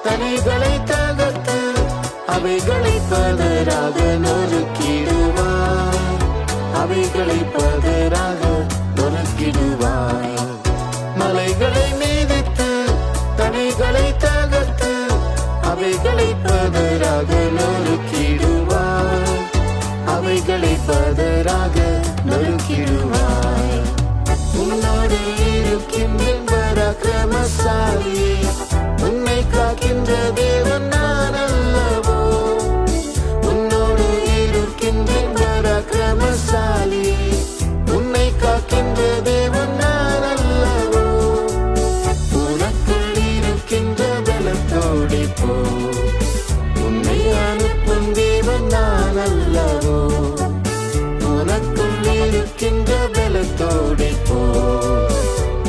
தடைகளை தகர்த்து அவைகளை பதராக நொறுக்கிடுவார். அவைகளை பதராக நொறுக்கிடுவார். மலைகளை மீதித்து தடைகளை தகர்த்து அவைகளை பதராக நொறுக்கிடுவார். அவைகளை பதராக நொறுக்கிடுவார். உன்னோடு இருக்கின்ற பராக்கிரமசாலியே, உன்னை காக்கின்ற தேவன் நான் அல்லவோ. உன்னோடு இருக்கின்ற பராக்கிரமசாலியே, உன்னை காக்கின்ற தேவன் நான் அல்லவோ. உனக்குள் இருக்கின்ற பலத்தோடு போ, உன்னை அனுப்பும் தேவன் நான் அல்லவோ. உனக்குள் இருக்கின்ற பலத்தோடு போ,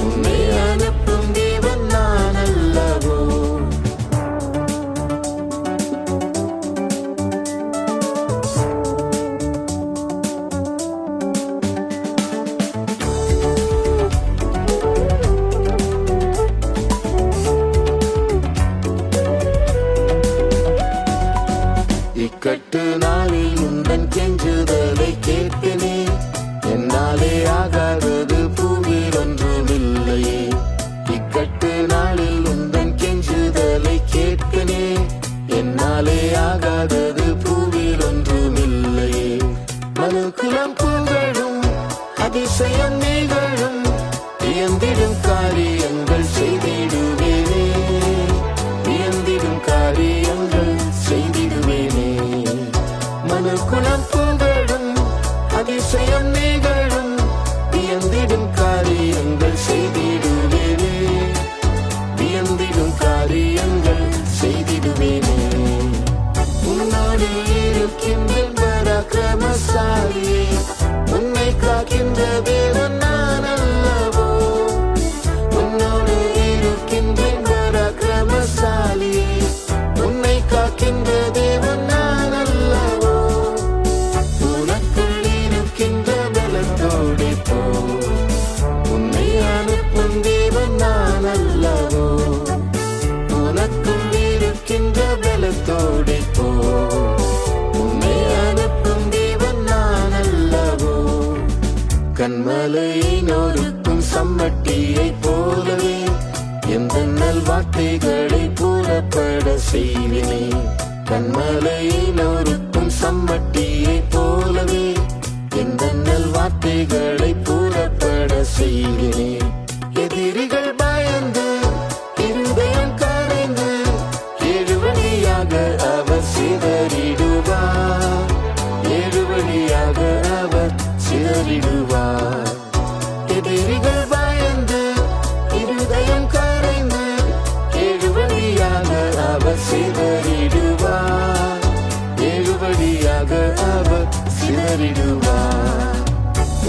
உன்னை அனுப்பும் தேவன் நான் அல்லவோ. இக்கட்டு நாளில் உந்தன் கெஞ்சுதலை கேட்பினே. என்னாலே ஆகாதது பூவில் ஒன்றுமில்லையே. இக்கட்டு நாளில் உந்தன் கெஞ்சுதலை கேட்பினே. என்னாலே ஆகாதது பூவில் ஒன்றுமில்லையே. மனுக்குலம் புகழும் அதிசயம் நிகழும், வியந்திடும் காரியங்கள் செய்திடுவேனே. வியந்திடும் காரியங்கள் செய்திடுவேனே. மனுக்குலம் புகழும் அதிசயம் நிகழும், வியந்திடும் காரியங்கள் செய்திடுவேனே. வியந்திடும் காரியங்கள் செய்திடுவேனே. உன்னோடு இருக்கின்ற பராக்கிரமசாலியே, உன்னை காக்கின்ற தேவன் நான் அல்லவோ. உன்னோடு இருக்கின்ற பராக்கிரமசாலியே, உன்னை காக்கின்ற தேவன் நான் அல்லவோ. உனக்குள் இருக்கின்ற பலத்தோடு போ, உன்னை அனுப்பும் தேவன் நான் அல்லவோ. உனக்குள் இருக்கின்ற பலத்தோடு போ, உன்னை அனுப்பும் தேவன் நான் அல்லவோ. கண்மலையை நொறுக்கும் சம்மட்டியை போலவே எந்த நல்வார்த்தைகளை கூறப்பட செய்வினே. கண்மலையை நொறுக்கும் சம்மட்டியை போலவே எந்த நல்வார்த்தைகளை கூறப்பட செய்வினே. எதிரிகள் பயந்து இருதயம் கரைந்து ஏழு வழியாக அவர் சிதறிடுவார். ஏழு வழியாக அவர் சிதறிடுவார். எதிரிகள் பயந்து இருதயம் கரைந்து ஏழு வழியாக அவர் சிதறிடுவார். ஏழு வழியாக அவர் சிதறிடுவார்.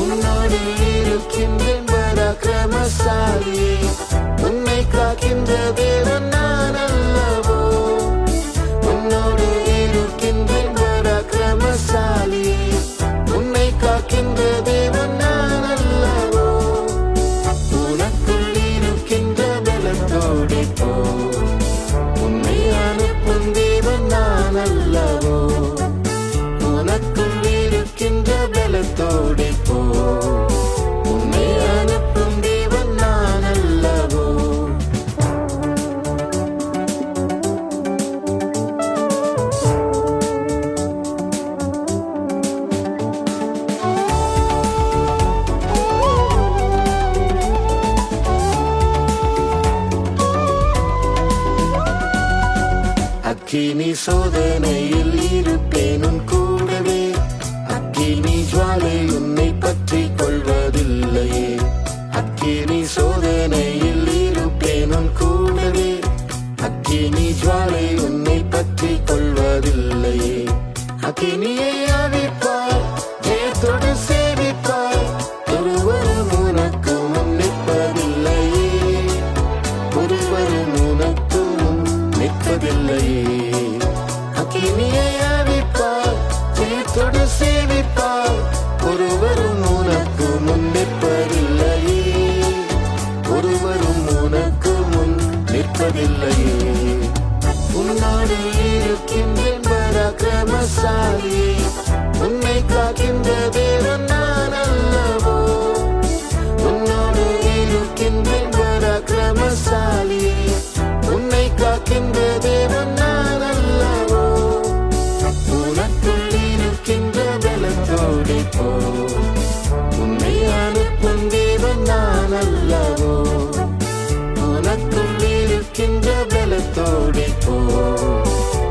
உன்னோடு இருக்கின்ற பராக்கிரமசாலியே, உன்னை காக்கின்ற தேவன் நான் அல்லவோ. உன்னோடு இருக்கின்ற பராக்கிரமசாலியே, உன்னை காக்கின்ற தேவன் நான் அல்லவோ. உனக்குள் இருக்கின்ற பலத்தோடு போ, உன்னை அனுப்பும் தேவன் நான் அல்லவோ. உனக்குள் இருக்கின்ற பலத்தோடு போ, உன்னை அனுப்பும் தேவன் நான் அல்லவோ. அக்கினி சோதனையில் இருப்பேன் உன் கூடவே. அக்கினி ஜுவாலை உன்னை பற்றி கொள்வதில்லையே. அக்கினி சோதனையில் இருப்பேன் உன் கூடவே. அக்கினி ஜுவாலை உன்னை பற்றி கொள்வதில்லையே. அக்கினியை அவிப்பார், ஜெயத்தோடு சேவிப்பார். ஒருவரும் உனக்கு முன் நிற்பதில்லையே. ஒருவரும் உனக்கு முன் நிற்பதில்லையே. அக்கினியை அவிப்பார், ஜெயத்தோடு சேவிப்பார். ஒருவரும் உனக்கு முன் நிற்பதில்லையே. ஒருவரும் உனக்கு முன் நிற்பதில்லையே. உன்னோடு இருக்கின்றேன் பராக்கிரமசாலியே. உன்னை காக்கின்ற தேவன் நான் அல்லவோ. உன்னோடு இருக்கின்றேன் பராக்கிரமசாலியே. உன்னை காக்கின்ற தேவன் நான் அல்லவோ. உனக்குள் இருக்கின்ற பலத்தோடு போ. உன்னை அனுப்பும் தேவன் நான் அல்லவோ. உனக்குள் இருக்கின்ற பலத்தோடு போ.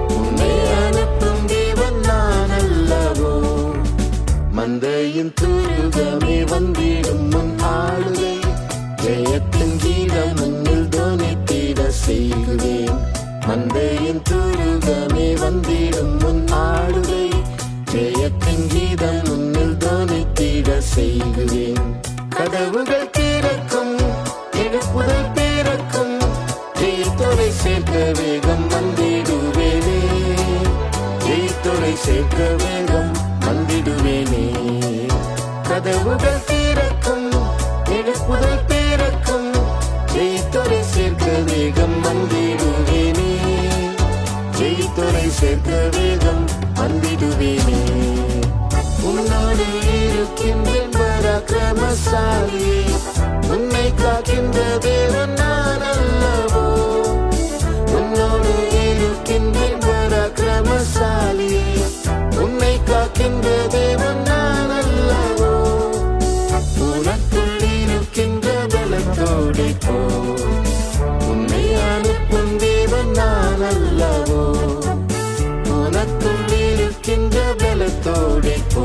உன்னை அனுப்பும் தேவன் நான் அல்லவோ. மந்தையின் துருகமே வந்திடும் முன் ஆளுகை. ஜெயத்தின் கீதம் முன்னில் தோனித்திட செய்குவேன். மந்தையின் துருகமே வந்திடும் முன் ஆளுகை. ஜெயத்தின் கீதம் முன்னில் தோனித்திட செய்குவேன். கதவுகள் திறக்கும், எழுப்புதல் பிறக்கும். ஜெயத்தோரை சேர்க்க வேகம் வந்திடுவேனே. ஜெயத்தோரை சேர்க்க வேகம் வந்திடுவேனே. கதவுகள் திறக்கும், எழுப்புதல் பிறக்கும். ஜெயத்தோரை சேர்க்க வேகம் வந்திடுவேனே. ஜெயத்தோரை சேர்க்க வேகம் வந்திடுவேனே. உன்னோடு இருக்கின்றேன் பராக்கிரமசாலியே. உன்னை காக்கின்ற தேவன் நான் அல்லவோ. உன்னோடு இருக்கின்றேன் பராக்கிரமசாலியே. உன்னை காக்கின்ற தேவன் நான் அல்லவோ. உனக்குள் இருக்கின்ற பலத்தோடு போ. உன்னை அனுப்பும் தேவன் நான் அல்லவோ. உனக்குள் இருக்கின்ற பலத்தோடு போ.